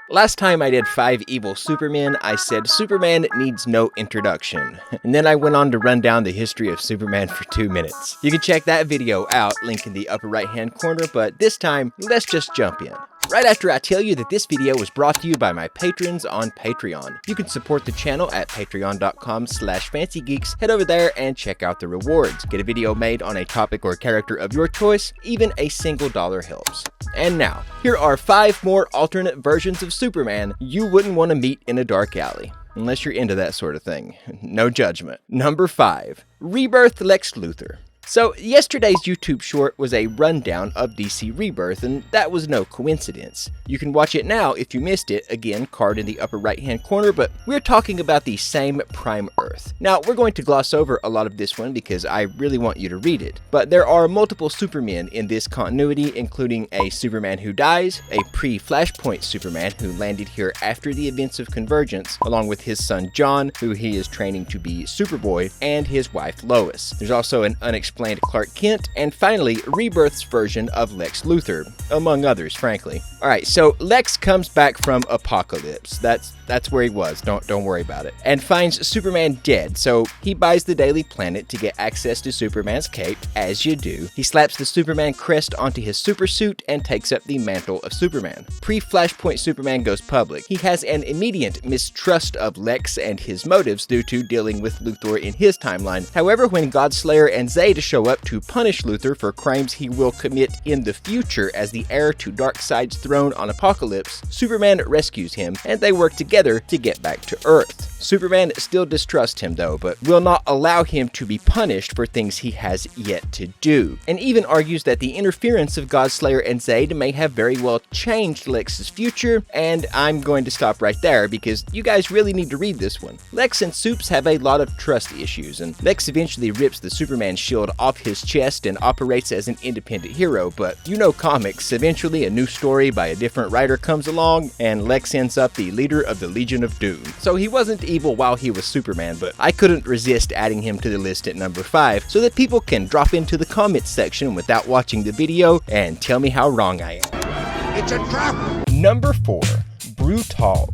Last time I did 5 evil Supermen, I said Superman needs no introduction. And then I went on to run down the history of Superman for 2 minutes. You can check that video out, link in the upper right hand corner, but this time, let's just jump in. Right after I tell you that this video was brought to you by my patrons on Patreon. You can support the channel at patreon.com/fancygeeks. Head over there and check out the rewards. Get a video made on a topic or character of your choice. Even a single dollar helps. And now, here are 5 more alternate versions of Superman you wouldn't want to meet in a dark alley. Unless you're into that sort of thing. No judgment. Number 5. Rebirth Lex Luthor. So, yesterday's YouTube short was a rundown of DC Rebirth, and that was no coincidence. You can watch it now if you missed it, again, card in the upper right hand corner, but we're talking about the same Prime Earth. Now, we're going to gloss over a lot of this one because I really want you to read it, but there are multiple Supermen in this continuity, including a Superman who dies, a pre-Flashpoint Superman who landed here after the events of Convergence, along with his son John, who he is training to be Superboy, and his wife Lois. There's also an unexplained Clark Kent, and finally, Rebirth's version of Lex Luthor, among others, frankly. Alright, so Lex comes back from Apocalypse. That's where he was, don't worry about it. And finds Superman dead, so he buys the Daily Planet to get access to Superman's cape, as you do. He slaps the Superman crest onto his supersuit and takes up the mantle of Superman. Pre-Flashpoint Superman goes public. He has an immediate mistrust of Lex and his motives due to dealing with Luthor in his timeline. However, when Godslayer and Zed show up to punish Luthor for crimes he will commit in the future as the heir to Darkseid's throne on Apocalypse, Superman rescues him, and they work together to get back to Earth. Superman still distrusts him though, but will not allow him to be punished for things he has yet to do, and even argues that the interference of Godslayer and Zed may have very well changed Lex's future, and I'm going to stop right there because you guys really need to read this one. Lex and Supes have a lot of trust issues, and Lex eventually rips the Superman shield off his chest and operates as an independent hero, but you know comics, eventually a new story by a different writer comes along, and Lex ends up the leader of the Legion of Doom. So he wasn't evil while he was Superman, but I couldn't resist adding him to the list at number 5 so that people can drop into the comments section without watching the video and tell me how wrong I am. It's a trap! Number 4. Brutaal.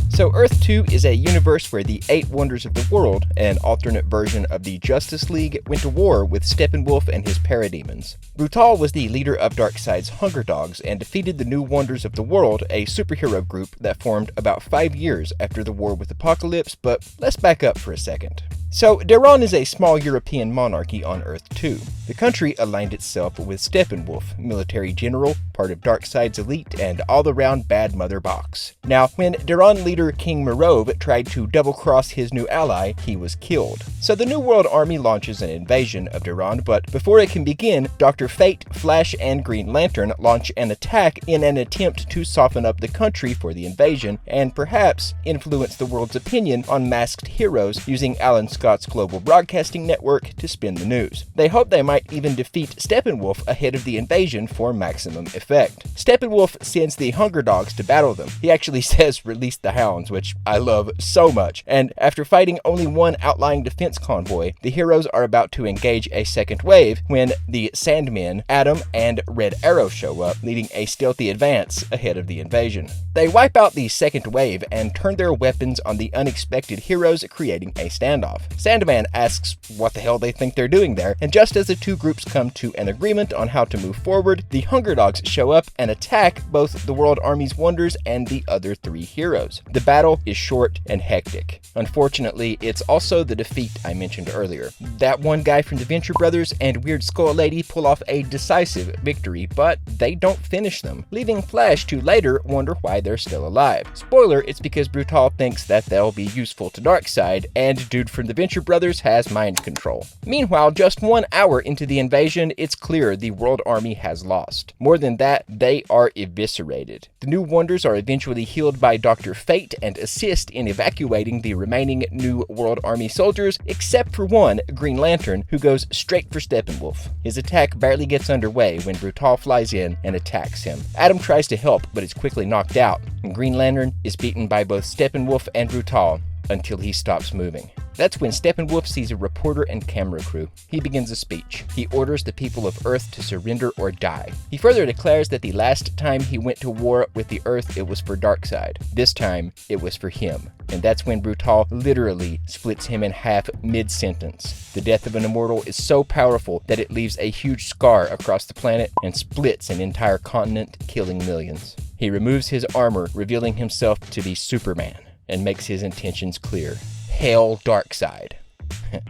So Earth 2 is a universe where the 8 Wonders of the World, an alternate version of the Justice League, went to war with Steppenwolf and his parademons. Brutaal was the leader of Darkseid's Hunger Dogs and defeated the New Wonders of the World, a superhero group that formed about 5 years after the war with Apocalypse, but let's back up for a second. So, Deron is a small European monarchy on Earth 2. The country aligned itself with Steppenwolf, military general, part of Darkseid's elite, and all-around bad mother box. Now, when Deron leader King Merove tried to double-cross his new ally, he was killed. So the New World Army launches an invasion of Deron, but before it can begin, Dr. Fate, Flash, and Green Lantern launch an attack in an attempt to soften up the country for the invasion, and perhaps influence the world's opinion on masked heroes using Alan Scott's global broadcasting network to spin the news. They hope they might even defeat Steppenwolf ahead of the invasion for maximum effect. Steppenwolf sends the Hunger Dogs to battle them. He actually says release the hounds, which I love so much. And after fighting only one outlying defense convoy, the heroes are about to engage a second wave when the Sandmen, Atom, and Red Arrow show up, leading a stealthy advance ahead of the invasion. They wipe out the second wave and turn their weapons on the unexpected heroes, creating a standoff. Sandman asks what the hell they think they're doing there, and just as the two groups come to an agreement on how to move forward, the Hunger Dogs show up and attack both the World Army's Wonders and the other 3 heroes. The battle is short and hectic. Unfortunately, it's also the defeat I mentioned earlier. That one guy from the Venture Brothers and Weird Skull Lady pull off a decisive victory, but they don't finish them, leaving Flash to later wonder why they're still alive. Spoiler, it's because Brutaal thinks that they'll be useful to Darkseid, and dude from the Venture Brothers has mind control. Meanwhile, just 1 hour into the invasion, it's clear the World Army has lost. More than that, they are eviscerated. The New Wonders are eventually healed by Dr. Fate and assist in evacuating the remaining New World Army soldiers, except for one, Green Lantern, who goes straight for Steppenwolf. His attack barely gets underway when Brutaal flies in and attacks him. Atom tries to help, but is quickly knocked out, and Green Lantern is beaten by both Steppenwolf and Brutaal until he stops moving. That's when Steppenwolf sees a reporter and camera crew. He begins a speech. He orders the people of Earth to surrender or die. He further declares that the last time he went to war with the Earth, it was for Darkseid. This time, it was for him. And that's when Brutaal literally splits him in half mid-sentence. The death of an immortal is so powerful that it leaves a huge scar across the planet and splits an entire continent, killing millions. He removes his armor, revealing himself to be Superman, and makes his intentions clear. Hail Darkseid.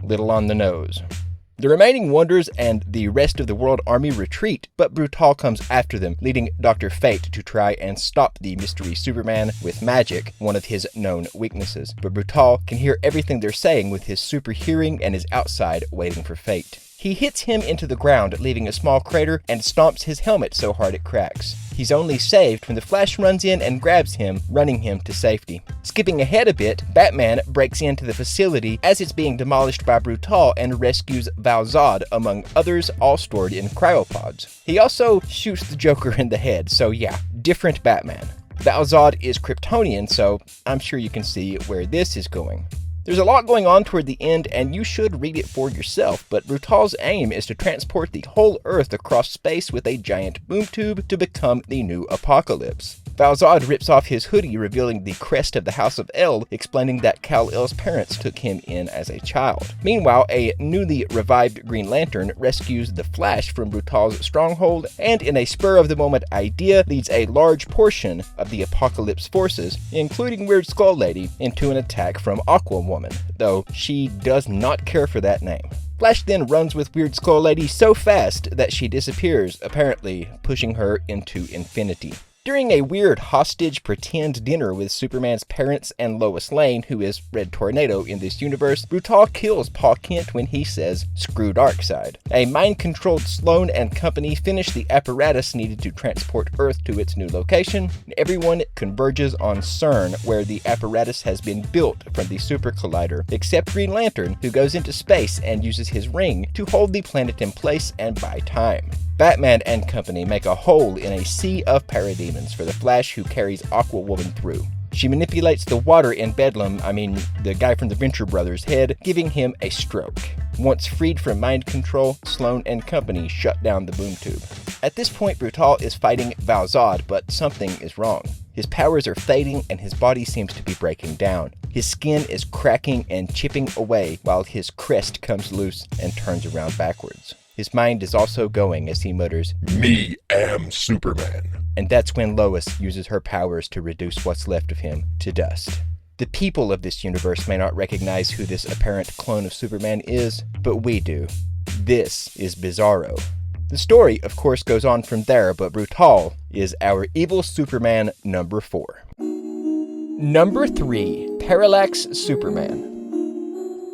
Little on the nose. The remaining Wonders and the rest of the World Army retreat, but Brutaal comes after them, leading Dr. Fate to try and stop the mystery Superman with magic, one of his known weaknesses. But Brutaal can hear everything they're saying with his super hearing and is outside waiting for Fate. He hits him into the ground, leaving a small crater, and stomps his helmet so hard it cracks. He's only saved when the Flash runs in and grabs him, running him to safety. Skipping ahead a bit, Batman breaks into the facility as it's being demolished by Brutaal and rescues Val-Zod, among others, all stored in cryopods. He also shoots the Joker in the head, so yeah, different Batman. Val-Zod is Kryptonian, so I'm sure you can see where this is going. There's a lot going on toward the end, and you should read it for yourself, but Brutaal's aim is to transport the whole Earth across space with a giant boom tube to become the new apocalypse. Val-Zod rips off his hoodie, revealing the crest of the House of El, explaining that Kal-El's parents took him in as a child. Meanwhile, a newly revived Green Lantern rescues the Flash from Brutaal's stronghold, and in a spur-of-the-moment idea, leads a large portion of the Apocalypse forces, including Weird Skull Lady, into an attack from Aquawoman, though she does not care for that name. Flash then runs with Weird Skull Lady so fast that she disappears, apparently pushing her into infinity. During a weird hostage pretend dinner with Superman's parents and Lois Lane, who is Red Tornado in this universe, Brutaal kills Paul Kent when he says, "Screw Darkseid." A mind-controlled Sloan and company finish the apparatus needed to transport Earth to its new location, and everyone converges on CERN, where the apparatus has been built from the Super Collider, except Green Lantern, who goes into space and uses his ring to hold the planet in place and buy time. Batman and company make a hole in a sea of parademons for the Flash, who carries Aquawoman through. She manipulates the water in Bedlam, the guy from the Venture Brothers' head, giving him a stroke. Once freed from mind control, Sloan and company shut down the boom tube. At this point, Brutaal is fighting Val-Zod, but something is wrong. His powers are fading and his body seems to be breaking down. His skin is cracking and chipping away while his crest comes loose and turns around backwards. His mind is also going as he mutters, "Me am Superman." And that's when Lois uses her powers to reduce what's left of him to dust. The people of this universe may not recognize who this apparent clone of Superman is, but we do. This is Bizarro. The story, of course, goes on from there, but Brutaal is our evil Superman number 4. Number 3, Parallax Superman.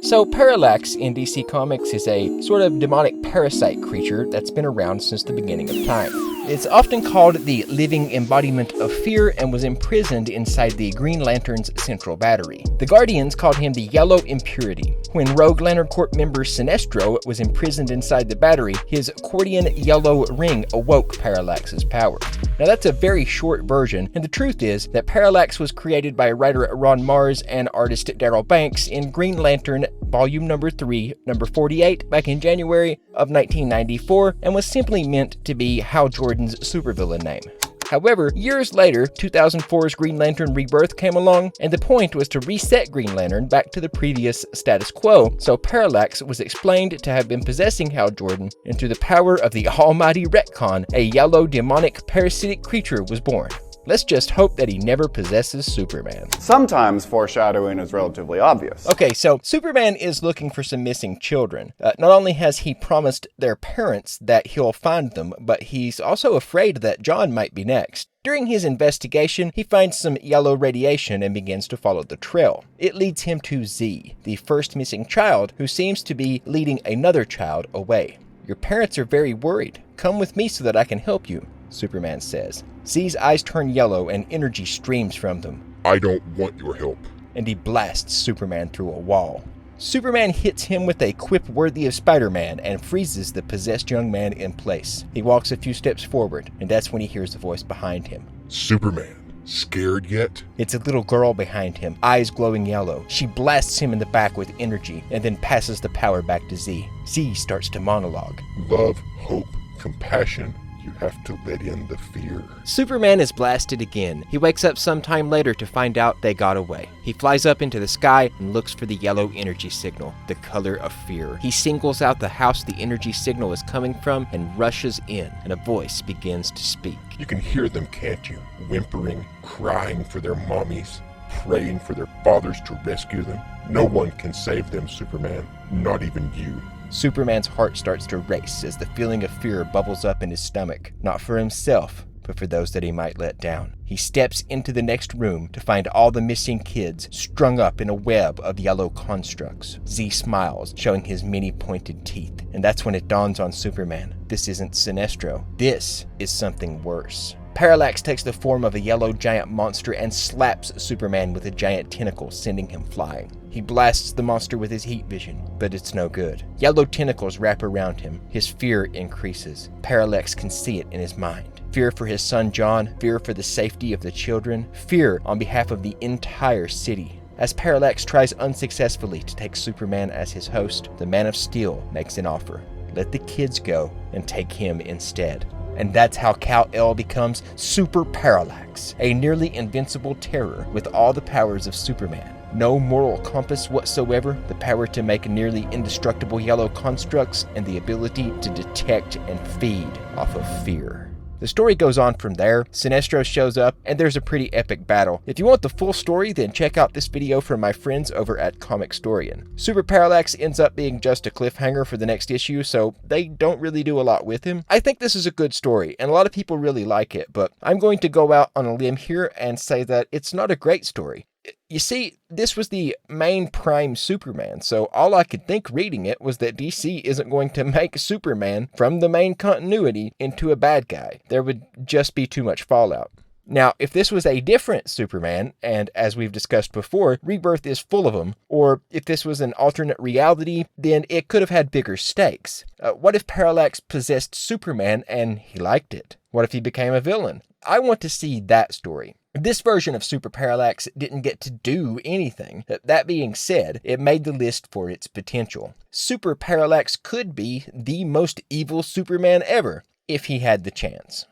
So Parallax in DC Comics is a sort of demonic parasite creature that's been around since the beginning of time. It's often called the living embodiment of fear and was imprisoned inside the Green Lantern's central battery. The Guardians called him the Yellow Impurity. When Rogue Lantern Corps member Sinestro was imprisoned inside the battery, his accordion yellow ring awoke Parallax's power. Now that's a very short version, and the truth is that Parallax was created by writer Ron Mars and artist Darryl Banks in Green Lantern Volume number 3, number 48, back in January of 1994, and was simply meant to be Hal Jordan's supervillain name. However, years later, 2004's Green Lantern Rebirth came along, and the point was to reset Green Lantern back to the previous status quo, so Parallax was explained to have been possessing Hal Jordan, and through the power of the almighty retcon, a yellow demonic parasitic creature was born. Let's just hope that he never possesses Superman. Sometimes foreshadowing is relatively obvious. Okay, so Superman is looking for some missing children. Not only has he promised their parents that he'll find them, but he's also afraid that John might be next. During his investigation, he finds some yellow radiation and begins to follow the trail. It leads him to Z, the first missing child, who seems to be leading another child away. "Your parents are very worried. Come with me so that I can help you," Superman says. Z's eyes turn yellow and energy streams from them. "I don't want your help." And he blasts Superman through a wall. Superman hits him with a quip worthy of Spider-Man and freezes the possessed young man in place. He walks a few steps forward, and that's when he hears a voice behind him. "Superman, Scared yet? It's a little girl behind him, eyes glowing yellow. She blasts him in the back with energy and then passes the power back to Z. Z starts to monologue. Love, hope, compassion. You have to let in the fear. Superman is blasted again. He wakes up sometime later to find out they got away. He flies up into the sky and looks for the yellow energy signal, the color of fear. He singles out the house the energy signal is coming from and rushes in, and a voice begins to speak. You can hear them, can't you? Whimpering, crying for their mommies, praying for their fathers to rescue them. No one can save them, Superman. Not even you. Superman's heart starts to race as the feeling of fear bubbles up in his stomach, not for himself, but for those that he might let down. He steps into the next room to find all the missing kids strung up in a web of yellow constructs. Z smiles, showing his many pointed teeth, and that's when it dawns on Superman. This isn't Sinestro. This is something worse. Parallax takes the form of a yellow giant monster and slaps Superman with a giant tentacle, sending him flying. He blasts the monster with his heat vision, but it's no good. Yellow tentacles wrap around him. His fear increases. Parallax can see it in his mind. Fear for his son John, fear for the safety of the children, fear on behalf of the entire city. As Parallax tries unsuccessfully to take Superman as his host, the Man of Steel makes an offer. Let the kids go and take him instead. And that's how Kal-El becomes Super Parallax, a nearly invincible terror with all the powers of Superman. No moral compass whatsoever, the power to make nearly indestructible yellow constructs, and the ability to detect and feed off of fear. The story goes on from there. Sinestro shows up, and there's a pretty epic battle. If you want the full story, then check out this video from my friends over at Comic Storian. Super Parallax ends up being just a cliffhanger for the next issue, so they don't really do a lot with him. I think this is a good story, and a lot of people really like it, but I'm going to go out on a limb here and say that it's not a great story. You see, this was the main Prime Superman, so all I could think reading it was that DC isn't going to make Superman from the main continuity into a bad guy. There would just be too much fallout. Now, if this was a different Superman, and as we've discussed before, Rebirth is full of them, or if this was an alternate reality, then it could have had bigger stakes. What if Parallax possessed Superman and he liked it? What if he became a villain? I want to see that story. This version of Super Parallax didn't get to do anything. That being said, it made the list for its potential. Super Parallax could be the most evil Superman ever, if he had the chance.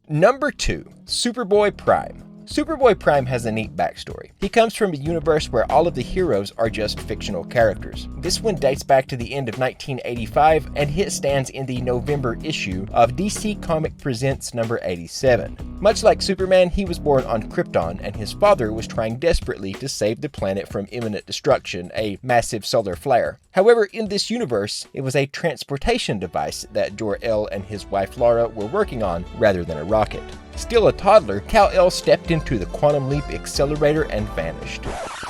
Number 2, Superboy Prime. Superboy Prime has a neat backstory. He comes from a universe where all of the heroes are just fictional characters. This one dates back to the end of 1985, and it stands in the November issue of DC Comic Presents number 87. Much like Superman, he was born on Krypton, and his father was trying desperately to save the planet from imminent destruction, a massive solar flare. However, in this universe, it was a transportation device that Jor-El and his wife Lara were working on rather than a rocket. Still a toddler, Kal-El stepped into the Quantum Leap accelerator and vanished.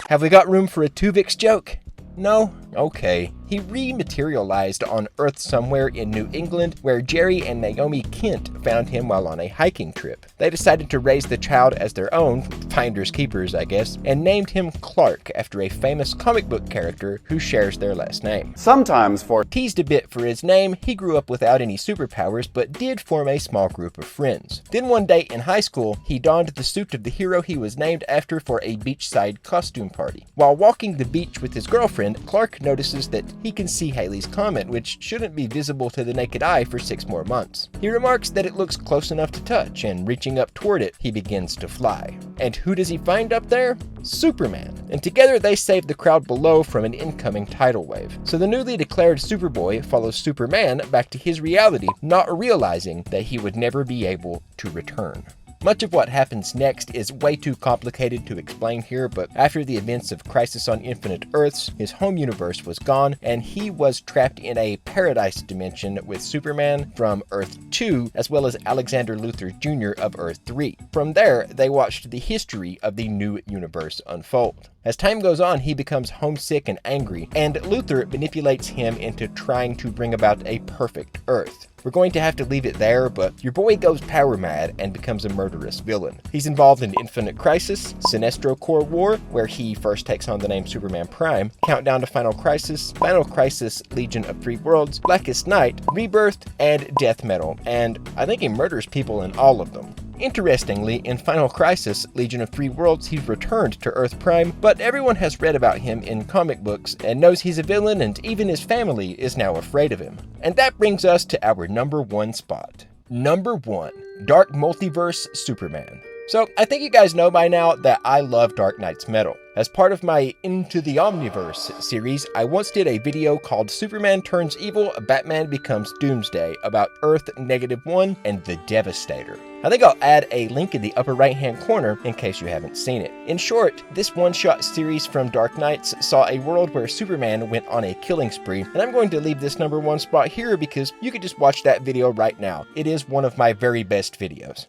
Have we got room for a Tuvix joke? No? Okay. He rematerialized on Earth somewhere in New England, where Jerry and Naomi Kent found him while on a hiking trip. They decided to raise the child as their own, finders keepers I guess, and named him Clark after a famous comic book character who shares their last name. Sometimes for Teased a bit for his name, he grew up without any superpowers, but did form a small group of friends. Then one day in high school, he donned the suit of the hero he was named after for a beachside costume party. While walking the beach with his girlfriend, Clark notices that he can see Halley's Comet, which shouldn't be visible to the naked eye for 6 more months. He remarks that it looks close enough to touch, and reaching up toward it, he begins to fly. And who does he find up there? Superman. And together they save the crowd below from an incoming tidal wave. So the newly declared Superboy follows Superman back to his reality, not realizing that he would never be able to return. Much of what happens next is way too complicated to explain here, but after the events of Crisis on Infinite Earths, his home universe was gone, and he was trapped in a paradise dimension with Superman from Earth 2, as well as Alexander Luthor Jr. of Earth 3. From there, they watched the history of the new universe unfold. As time goes on, he becomes homesick and angry, and Luthor manipulates him into trying to bring about a perfect Earth. We're going to have to leave it there, but your boy goes power mad and becomes a murderous villain. He's involved in Infinite Crisis, Sinestro Corps War, where he first takes on the name Superman Prime, Countdown to Final Crisis, Legion of Three Worlds, Blackest Night, Rebirth, and Death Metal, and I think he murders people in all of them. Interestingly, in Final Crisis, Legion of Three Worlds, he's returned to Earth Prime, but everyone has read about him in comic books and knows he's a villain, and even his family is now afraid of him. And that brings us to our number 1 spot. Number 1, Dark Multiverse Superman. So, I think you guys know by now that I love Dark Knight's metal. As part of my Into the Omniverse series, I once did a video called Superman Turns Evil, Batman Becomes Doomsday about Earth -1 and the Devastator. I think I'll add a link in the upper right hand corner in case you haven't seen it. In short, this one-shot series from Dark Knights saw a world where Superman went on a killing spree, and I'm going to leave this number 1 spot here because you could just watch that video right now. It is one of my very best videos.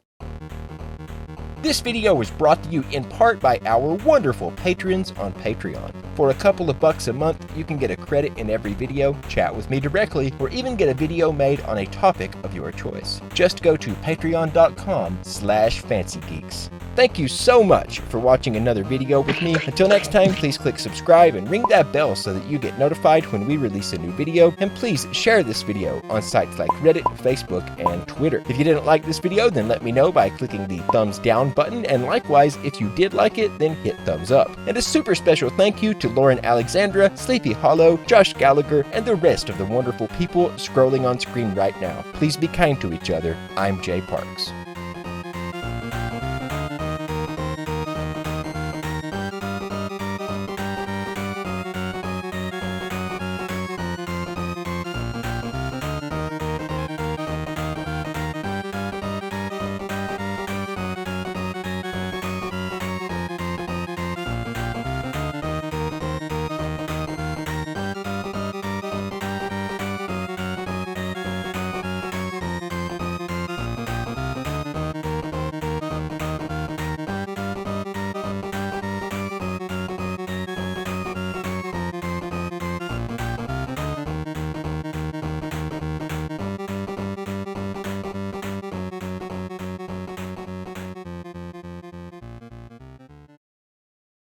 This video was brought to you in part by our wonderful patrons on Patreon. For a couple of bucks a month, you can get a credit in every video, chat with me directly, or even get a video made on a topic of your choice. Just go to patreon.com/fancygeeks. Thank you so much for watching another video with me. Until next time, please click subscribe and ring that bell so that you get notified when we release a new video, and please share this video on sites like Reddit, Facebook, and Twitter. If you didn't like this video, then let me know by clicking the thumbs down button, and likewise, if you did like it, then hit thumbs up. And a super special thank you to Lauren Alexandra, Sleepy Hollow, Josh Gallagher, and the rest of the wonderful people scrolling on screen right now. Please be kind to each other. I'm Jay Parks.